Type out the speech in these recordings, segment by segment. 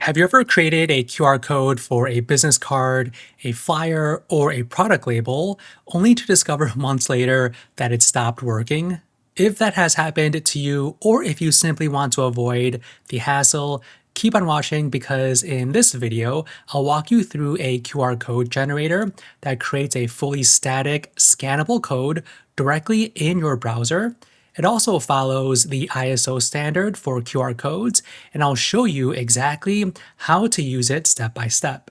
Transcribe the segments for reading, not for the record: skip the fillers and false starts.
Have you ever created a QR code for a business card, a flyer, or a product label, only to discover months later that it stopped working? If that has happened to you, or if you simply want to avoid the hassle, keep on watching because in this video, I'll walk you through a QR code generator that creates a fully static, scannable code directly in your browser. It also follows the ISO standard for QR codes, and I'll show you exactly how to use it step by step.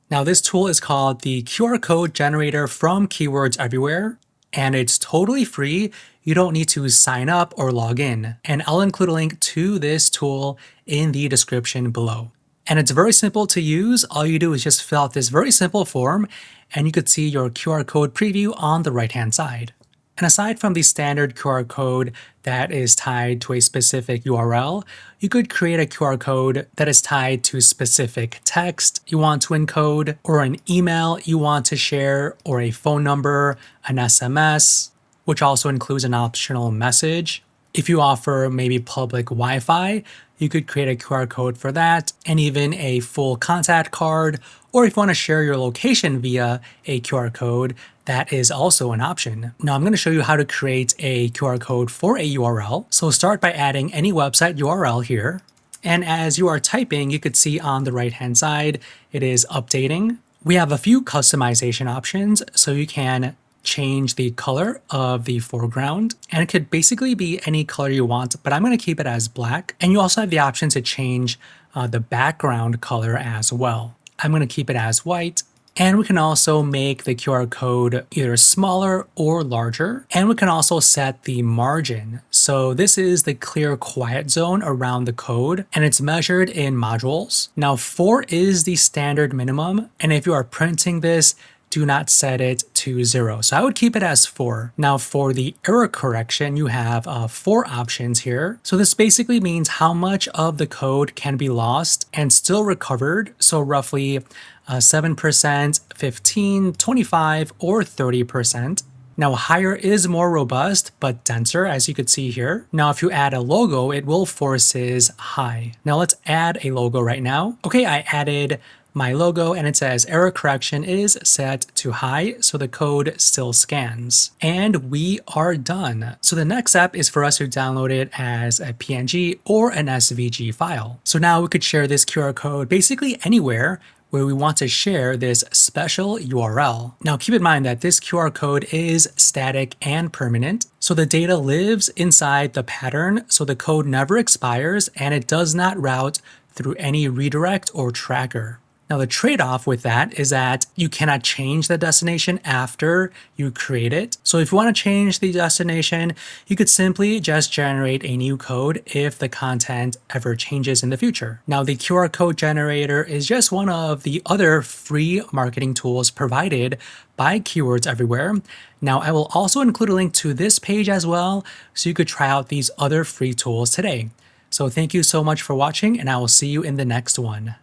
Now, this tool is called the QR code generator from Keywords Everywhere, and it's totally free. You don't need to sign up or log in, and I'll include a link to this tool in the description below. And it's very simple to use. All you do is just fill out this very simple form, and you could see your QR code preview on the right-hand side. And aside from the standard QR code that is tied to a specific URL, you could create a QR code that is tied to specific text you want to encode, or an email you want to share, or a phone number, an SMS, which also includes an optional message. If you offer maybe public Wi-Fi, you could create a QR code for that, and even a full contact card, or if you want to share your location via a QR code, that is also an option. Now I'm going to show you how to create a QR code for a URL. So start by adding any website URL here. And as you are typing, you could see on the right-hand side, it is updating. We have a few customization options, so you can change the color of the foreground, and it could basically be any color you want, but I'm going to keep it as black. And you also have the option to change the background color as well. I'm going to keep it as white. And we can also make the QR code either smaller or larger. And we can also set the margin. So this is the clear quiet zone around the code, and it's measured in modules. Now 4 is the standard minimum. And if you are printing this, do not set it to 0. So I would keep it as 4. Now for the error correction, you have 4 options here. So this basically means how much of the code can be lost and still recovered. So roughly 7%, 15, 25, or 30%. Now higher is more robust, but denser, as you could see here. Now if you add a logo, it will forces high. Now let's add a logo right now. Okay, I added my logo, and it says error correction is set to high, so the code still scans. And we are done. So the next step is for us to download it as a PNG or an SVG file. So now we could share this QR code basically anywhere where we want to share this special URL. Now keep in mind that this QR code is static and permanent, so the data lives inside the pattern, so the code never expires and it does not route through any redirect or tracker. Now the trade-off with that is that you cannot change the destination after you create it. So if you want to change the destination, you could simply just generate a new code if the content ever changes in the future. Now the QR code generator is just one of the other free marketing tools provided by Keywords Everywhere. Now I will also include a link to this page as well, so you could try out these other free tools today. So thank you so much for watching, and I will see you in the next one.